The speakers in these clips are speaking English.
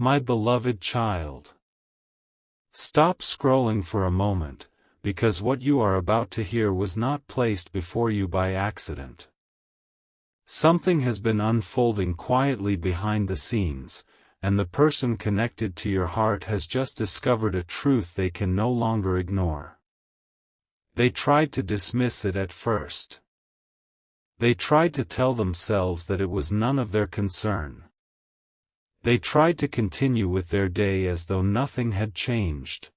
My beloved child. Stop scrolling for a moment, because what you are about to hear was not placed before you by accident. Something has been unfolding quietly behind the scenes, and the person connected to your heart has just discovered a truth they can no longer ignore. They tried to dismiss it at first. They tried to tell themselves that it was none of their concern. They tried to continue with their day as though nothing had changed.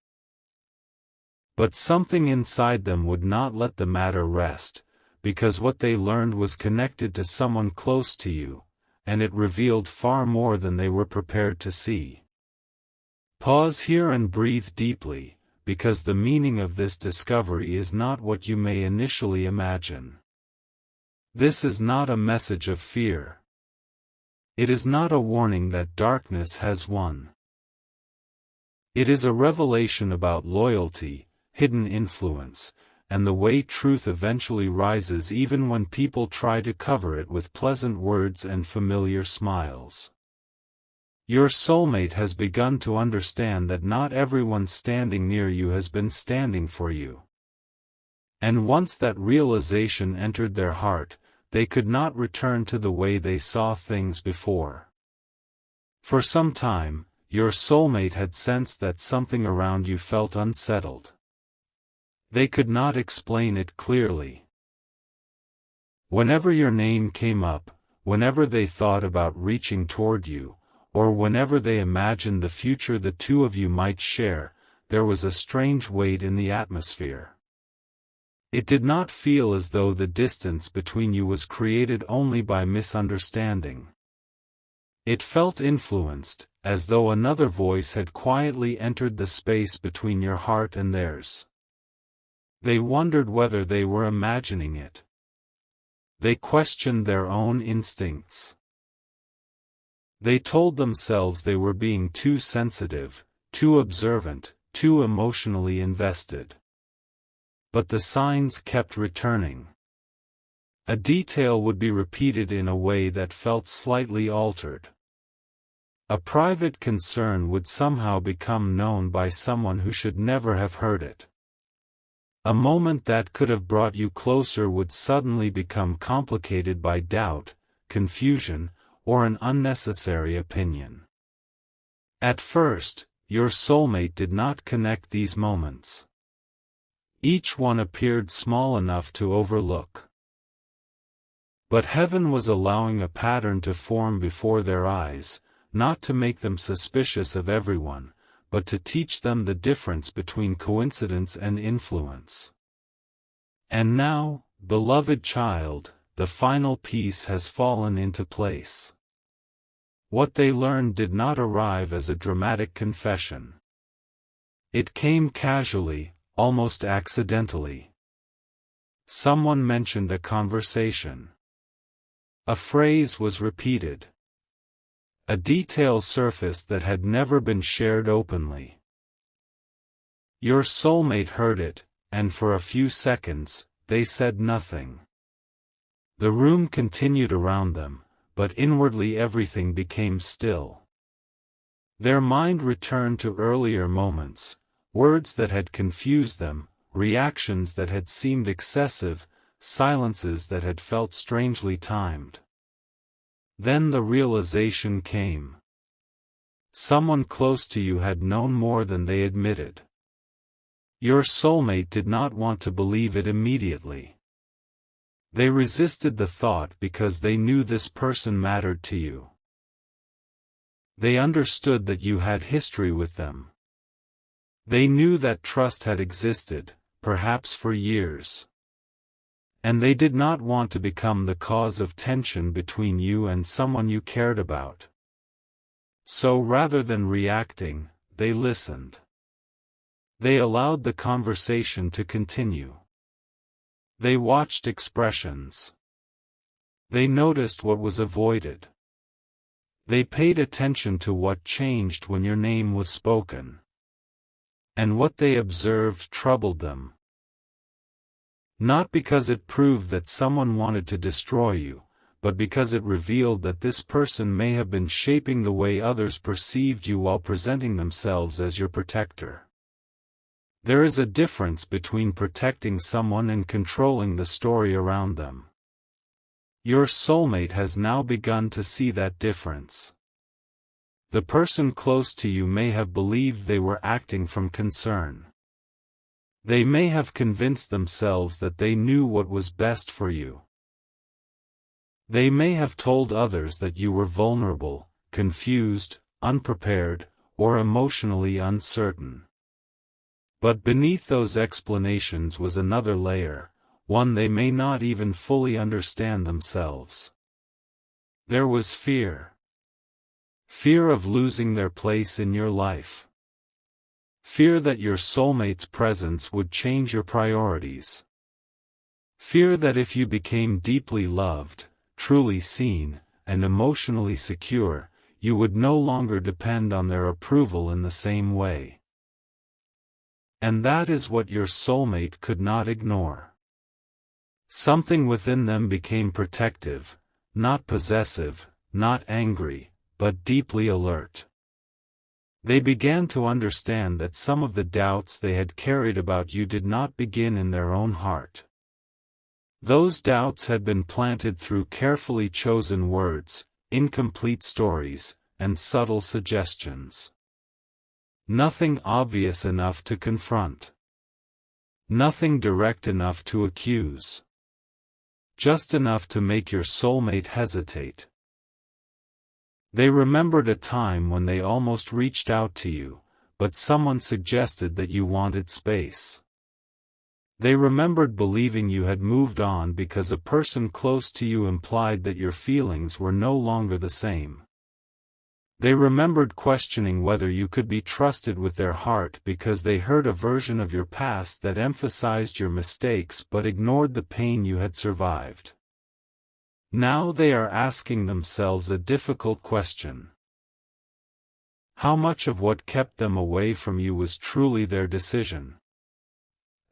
But something inside them would not let the matter rest, because what they learned was connected to someone close to you, and it revealed far more than they were prepared to see. Pause here and breathe deeply, because the meaning of this discovery is not what you may initially imagine. This is not a message of fear. It is not a warning that darkness has won. It is a revelation about loyalty, hidden influence, and the way truth eventually rises even when people try to cover it with pleasant words and familiar smiles. Your soulmate has begun to understand that not everyone standing near you has been standing for you. And once that realization entered their heart, they could not return to the way they saw things before. For some time, your soulmate had sensed that something around you felt unsettled. They could not explain it clearly. Whenever your name came up, whenever they thought about reaching toward you, or whenever they imagined the future the two of you might share, there was a strange weight in the atmosphere. It did not feel as though the distance between you was created only by misunderstanding. It felt influenced, as though another voice had quietly entered the space between your heart and theirs. They wondered whether they were imagining it. They questioned their own instincts. They told themselves they were being too sensitive, too observant, too emotionally invested. But the signs kept returning. A detail would be repeated in a way that felt slightly altered. A private concern would somehow become known by someone who should never have heard it. A moment that could have brought you closer would suddenly become complicated by doubt, confusion, or an unnecessary opinion. At first, your soulmate did not connect these moments. Each one appeared small enough to overlook. But heaven was allowing a pattern to form before their eyes, not to make them suspicious of everyone, but to teach them the difference between coincidence and influence. And now, beloved child, the final piece has fallen into place. What they learned did not arrive as a dramatic confession. It came casually, almost accidentally. Someone mentioned a conversation. A phrase was repeated. A detail surfaced that had never been shared openly. Your soulmate heard it, and for a few seconds, they said nothing. The room continued around them, but inwardly everything became still. Their mind returned to earlier moments, words that had confused them, reactions that had seemed excessive, silences that had felt strangely timed. Then the realization came. Someone close to you had known more than they admitted. Your soulmate did not want to believe it immediately. They resisted the thought because they knew this person mattered to you. They understood that you had history with them. They knew that trust had existed, perhaps for years. And they did not want to become the cause of tension between you and someone you cared about. So rather than reacting, they listened. They allowed the conversation to continue. They watched expressions. They noticed what was avoided. They paid attention to what changed when your name was spoken. And what they observed troubled them. Not because it proved that someone wanted to destroy you, but because it revealed that this person may have been shaping the way others perceived you while presenting themselves as your protector. There is a difference between protecting someone and controlling the story around them. Your soulmate has now begun to see that difference. The person close to you may have believed they were acting from concern. They may have convinced themselves that they knew what was best for you. They may have told others that you were vulnerable, confused, unprepared, or emotionally uncertain. But beneath those explanations was another layer, one they may not even fully understand themselves. There was fear. Fear of losing their place in your life. Fear that your soulmate's presence would change your priorities. Fear that if you became deeply loved, truly seen, and emotionally secure, you would no longer depend on their approval in the same way. And that is what your soulmate could not ignore. Something within them became protective, not possessive, not angry, but deeply alert. They began to understand that some of the doubts they had carried about you did not begin in their own heart. Those doubts had been planted through carefully chosen words, incomplete stories, and subtle suggestions. Nothing obvious enough to confront. Nothing direct enough to accuse. Just enough to make your soulmate hesitate. They remembered a time when they almost reached out to you, but someone suggested that you wanted space. They remembered believing you had moved on because a person close to you implied that your feelings were no longer the same. They remembered questioning whether you could be trusted with their heart because they heard a version of your past that emphasized your mistakes but ignored the pain you had survived. Now they are asking themselves a difficult question. How much of what kept them away from you was truly their decision?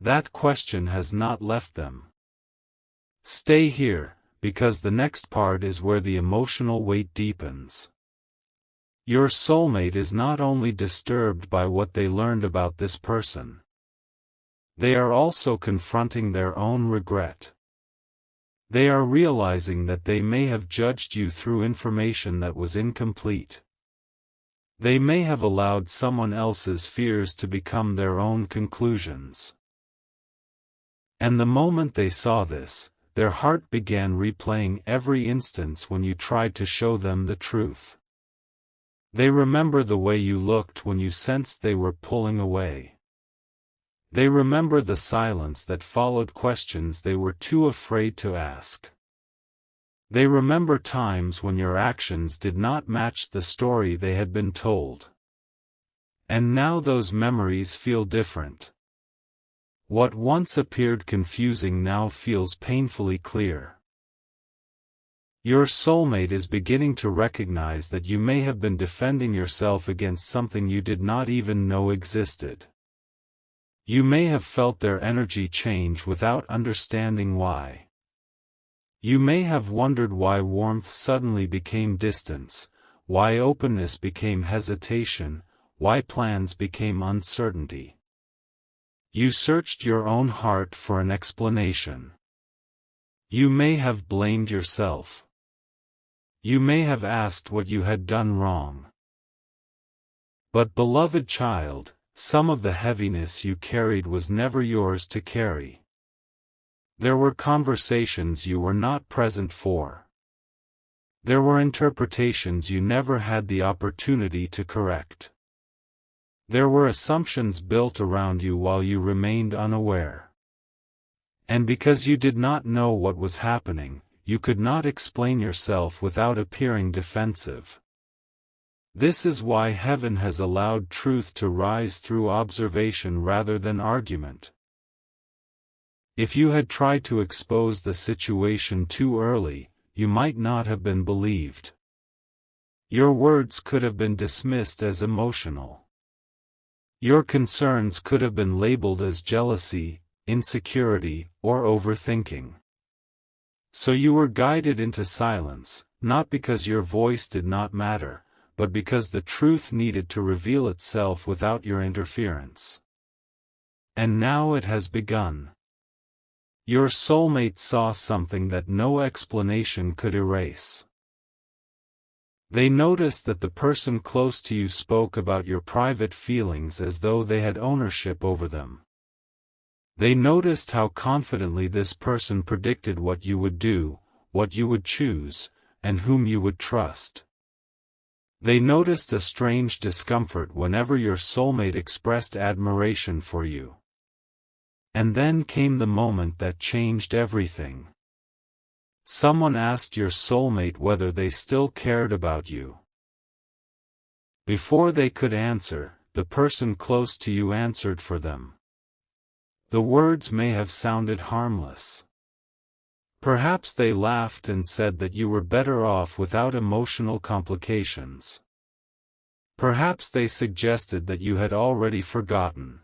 That question has not left them. Stay here, because the next part is where the emotional weight deepens. Your soulmate is not only disturbed by what they learned about this person. They are also confronting their own regret. They are realizing that they may have judged you through information that was incomplete. They may have allowed someone else's fears to become their own conclusions. And the moment they saw this, their heart began replaying every instance when you tried to show them the truth. They remember the way you looked when you sensed they were pulling away. They remember the silence that followed questions they were too afraid to ask. They remember times when your actions did not match the story they had been told. And now those memories feel different. What once appeared confusing now feels painfully clear. Your soulmate is beginning to recognize that you may have been defending yourself against something you did not even know existed. You may have felt their energy change without understanding why. You may have wondered why warmth suddenly became distance, why openness became hesitation, why plans became uncertainty. You searched your own heart for an explanation. You may have blamed yourself. You may have asked what you had done wrong. But beloved child, some of the heaviness you carried was never yours to carry. There were conversations you were not present for. There were interpretations you never had the opportunity to correct. There were assumptions built around you while you remained unaware. And because you did not know what was happening, you could not explain yourself without appearing defensive. This is why heaven has allowed truth to rise through observation rather than argument. If you had tried to expose the situation too early, you might not have been believed. Your words could have been dismissed as emotional. Your concerns could have been labeled as jealousy, insecurity, or overthinking. So you were guided into silence, not because your voice did not matter, but because the truth needed to reveal itself without your interference. And now it has begun. Your soulmate saw something that no explanation could erase. They noticed that the person close to you spoke about your private feelings as though they had ownership over them. They noticed how confidently this person predicted what you would do, what you would choose, and whom you would trust. They noticed a strange discomfort whenever your soulmate expressed admiration for you. And then came the moment that changed everything. Someone asked your soulmate whether they still cared about you. Before they could answer, the person close to you answered for them. The words may have sounded harmless. Perhaps they laughed and said that you were better off without emotional complications. Perhaps they suggested that you had already forgotten.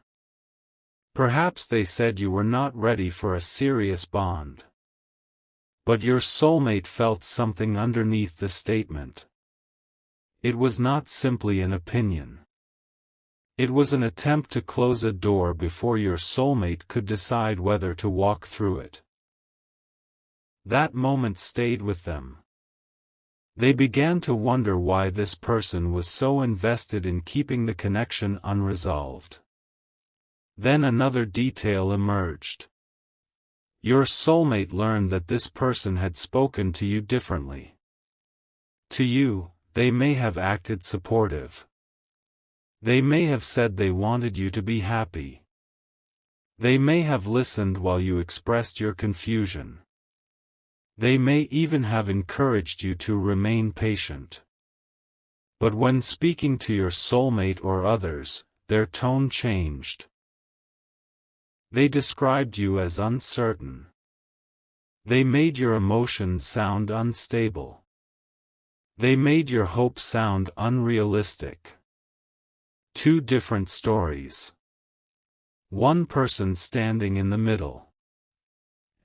Perhaps they said you were not ready for a serious bond. But your soulmate felt something underneath the statement. It was not simply an opinion. It was an attempt to close a door before your soulmate could decide whether to walk through it. That moment stayed with them. They began to wonder why this person was so invested in keeping the connection unresolved. Then another detail emerged. Your soulmate learned that this person had spoken to you differently. To you, they may have acted supportive. They may have said they wanted you to be happy. They may have listened while you expressed your confusion. They may even have encouraged you to remain patient. But when speaking to your soulmate or others, their tone changed. They described you as uncertain. They made your emotions sound unstable. They made your hopes sound unrealistic. Two different stories. One person standing in the middle.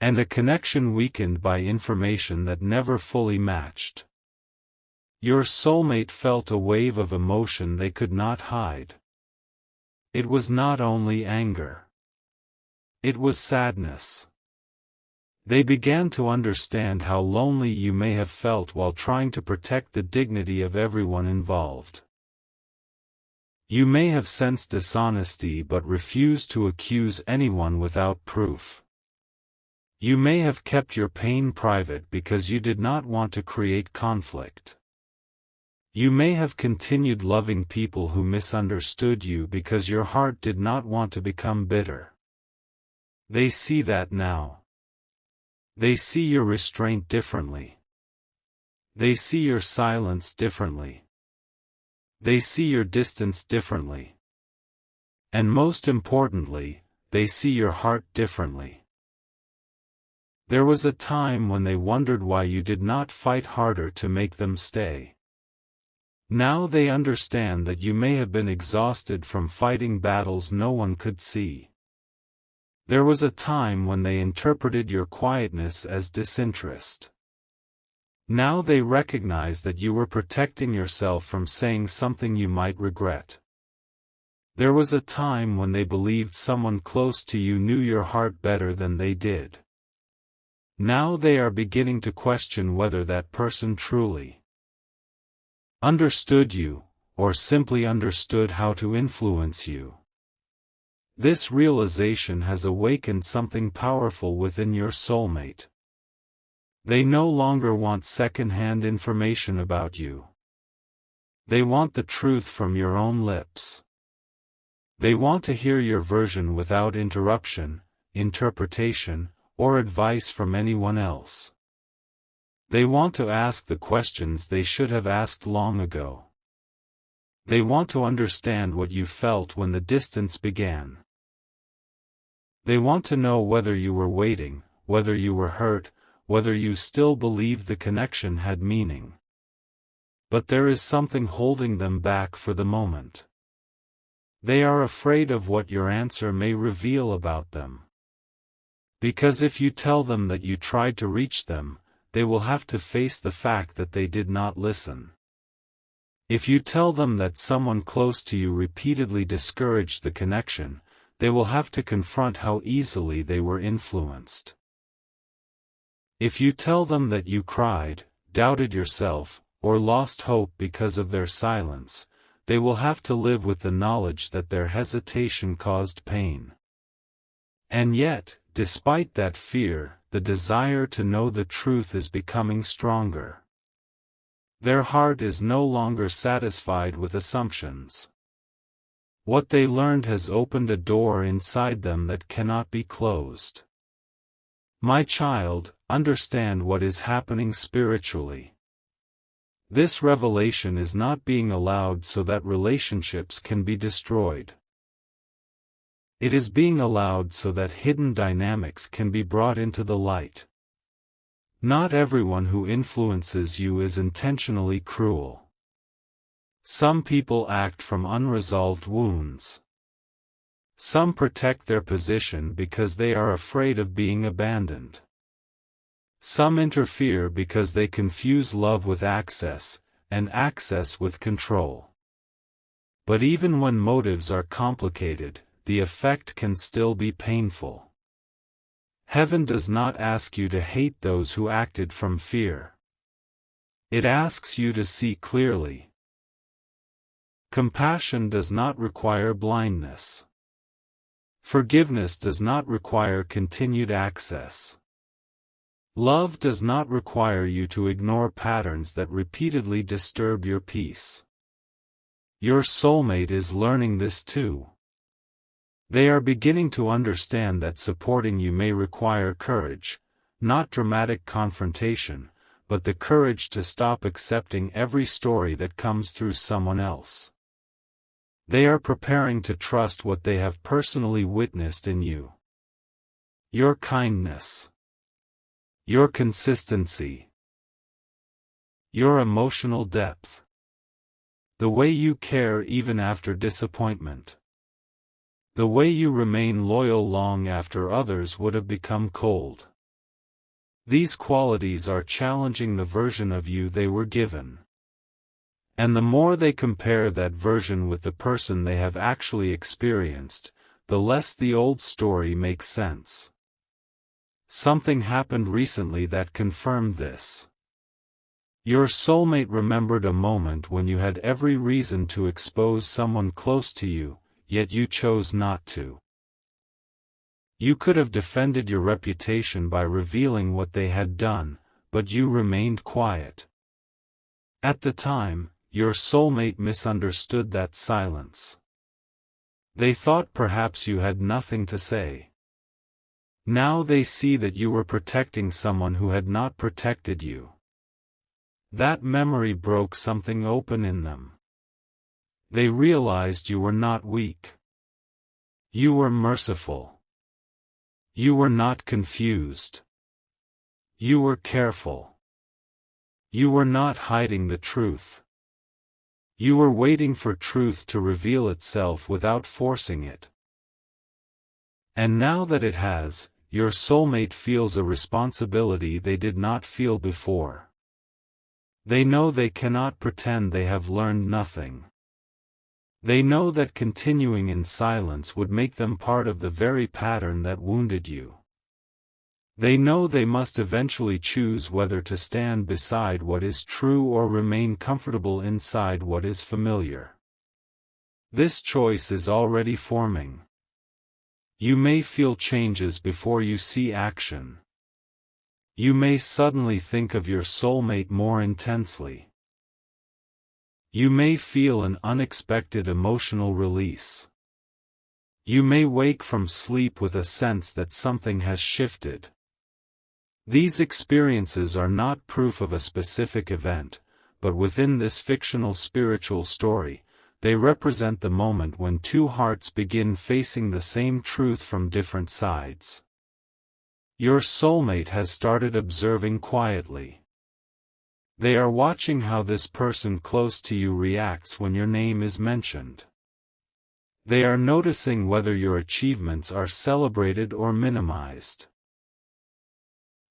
And a connection weakened by information that never fully matched. Your soulmate felt a wave of emotion they could not hide. It was not only anger. It was sadness. They began to understand how lonely you may have felt while trying to protect the dignity of everyone involved. You may have sensed dishonesty but refused to accuse anyone without proof. You may have kept your pain private because you did not want to create conflict. You may have continued loving people who misunderstood you because your heart did not want to become bitter. They see that now. They see your restraint differently. They see your silence differently. They see your distance differently. And most importantly, they see your heart differently. There was a time when they wondered why you did not fight harder to make them stay. Now they understand that you may have been exhausted from fighting battles no one could see. There was a time when they interpreted your quietness as disinterest. Now they recognize that you were protecting yourself from saying something you might regret. There was a time when they believed someone close to you knew your heart better than they did. Now they are beginning to question whether that person truly understood you, or simply understood how to influence you. This realization has awakened something powerful within your soulmate. They no longer want second-hand information about you. They want the truth from your own lips. They want to hear your version without interruption, interpretation, or advice from anyone else. They want to ask the questions they should have asked long ago. They want to understand what you felt when the distance began. They want to know whether you were waiting, whether you were hurt, whether you still believed the connection had meaning. But there is something holding them back for the moment. They are afraid of what your answer may reveal about them. Because if you tell them that you tried to reach them, they will have to face the fact that they did not listen. If you tell them that someone close to you repeatedly discouraged the connection, they will have to confront how easily they were influenced. If you tell them that you cried, doubted yourself, or lost hope because of their silence, they will have to live with the knowledge that their hesitation caused pain. And yet, despite that fear, the desire to know the truth is becoming stronger. Their heart is no longer satisfied with assumptions. What they learned has opened a door inside them that cannot be closed. My child, understand what is happening spiritually. This revelation is not being allowed so that relationships can be destroyed. It is being allowed so that hidden dynamics can be brought into the light. Not everyone who influences you is intentionally cruel. Some people act from unresolved wounds. Some protect their position because they are afraid of being abandoned. Some interfere because they confuse love with access, and access with control. But even when motives are complicated, the effect can still be painful. Heaven does not ask you to hate those who acted from fear. It asks you to see clearly. Compassion does not require blindness. Forgiveness does not require continued access. Love does not require you to ignore patterns that repeatedly disturb your peace. Your soulmate is learning this too. They are beginning to understand that supporting you may require courage, not dramatic confrontation, but the courage to stop accepting every story that comes through someone else. They are preparing to trust what they have personally witnessed in you. Your kindness. Your consistency. Your emotional depth. The way you care even after disappointment. The way you remain loyal long after others would have become cold. These qualities are challenging the version of you they were given. And the more they compare that version with the person they have actually experienced, the less the old story makes sense. Something happened recently that confirmed this. Your soulmate remembered a moment when you had every reason to expose someone close to you, yet you chose not to. You could have defended your reputation by revealing what they had done, but you remained quiet. At the time, your soulmate misunderstood that silence. They thought perhaps you had nothing to say. Now they see that you were protecting someone who had not protected you. That memory broke something open in them. They realized you were not weak. You were merciful. You were not confused. You were careful. You were not hiding the truth. You were waiting for truth to reveal itself without forcing it. And now that it has, your soulmate feels a responsibility they did not feel before. They know they cannot pretend they have learned nothing. They know that continuing in silence would make them part of the very pattern that wounded you. They know they must eventually choose whether to stand beside what is true or remain comfortable inside what is familiar. This choice is already forming. You may feel changes before you see action. You may suddenly think of your soulmate more intensely. You may feel an unexpected emotional release. You may wake from sleep with a sense that something has shifted. These experiences are not proof of a specific event, but within this fictional spiritual story, they represent the moment when two hearts begin facing the same truth from different sides. Your soulmate has started observing quietly. They are watching how this person close to you reacts when your name is mentioned. They are noticing whether your achievements are celebrated or minimized.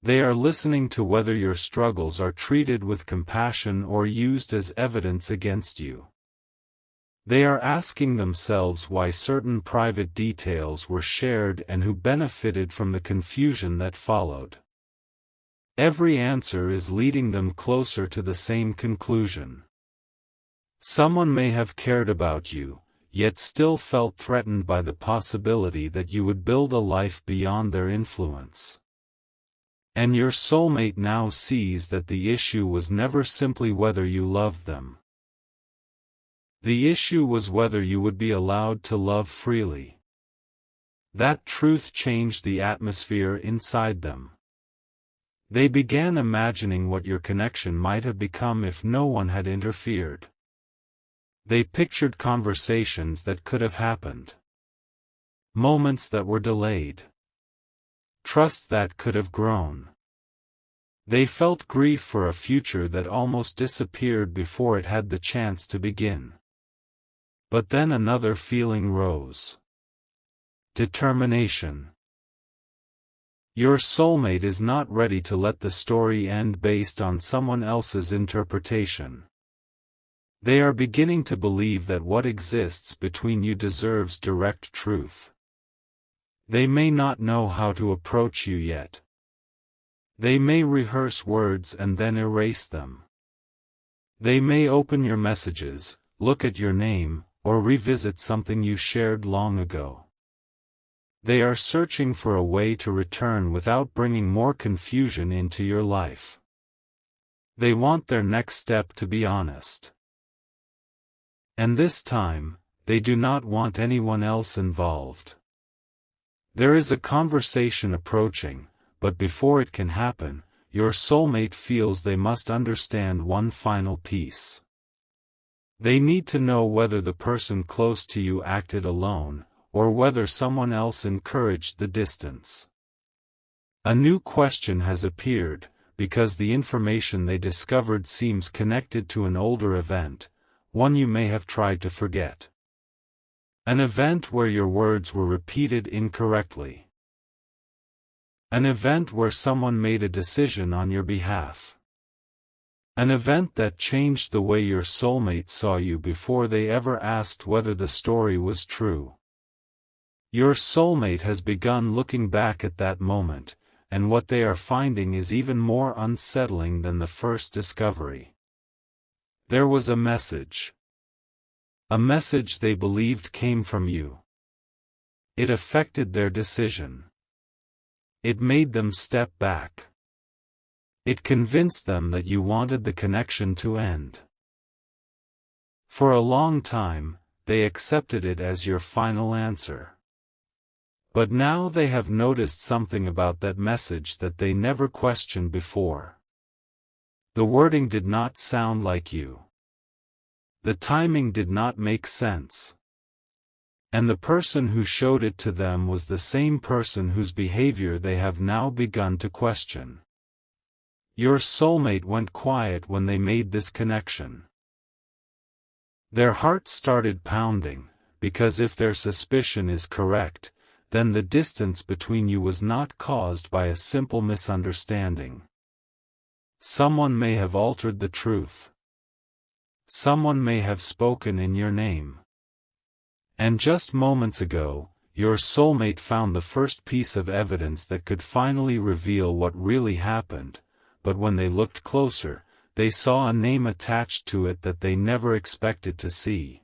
They are listening to whether your struggles are treated with compassion or used as evidence against you. They are asking themselves why certain private details were shared and who benefited from the confusion that followed. Every answer is leading them closer to the same conclusion. Someone may have cared about you, yet still felt threatened by the possibility that you would build a life beyond their influence. And your soulmate now sees that the issue was never simply whether you loved them. The issue was whether you would be allowed to love freely. That truth changed the atmosphere inside them. They began imagining what your connection might have become if no one had interfered. They pictured conversations that could have happened. Moments that were delayed. Trust that could have grown. They felt grief for a future that almost disappeared before it had the chance to begin. But then another feeling rose. Determination. Your soulmate is not ready to let the story end based on someone else's interpretation. They are beginning to believe that what exists between you deserves direct truth. They may not know how to approach you yet. They may rehearse words and then erase them. They may open your messages, look at your name, or revisit something you shared long ago. They are searching for a way to return without bringing more confusion into your life. They want their next step to be honest. And this time, they do not want anyone else involved. There is a conversation approaching, but before it can happen, your soulmate feels they must understand one final piece. They need to know whether the person close to you acted alone, or whether someone else encouraged the distance. A new question has appeared, because the information they discovered seems connected to an older event, one you may have tried to forget. An event where your words were repeated incorrectly. An event where someone made a decision on your behalf. An event that changed the way your soulmate saw you before they ever asked whether the story was true. Your soulmate has begun looking back at that moment, and what they are finding is even more unsettling than the first discovery. There was a message. A message they believed came from you. It affected their decision. It made them step back. It convinced them that you wanted the connection to end. For a long time, they accepted it as your final answer. But now they have noticed something about that message that they never questioned before. The wording did not sound like you. The timing did not make sense. And the person who showed it to them was the same person whose behavior they have now begun to question. Your soulmate went quiet when they made this connection. Their heart started pounding, because if their suspicion is correct, then the distance between you was not caused by a simple misunderstanding. Someone may have altered the truth. Someone may have spoken in your name. And just moments ago, your soulmate found the first piece of evidence that could finally reveal what really happened, but when they looked closer, they saw a name attached to it that they never expected to see.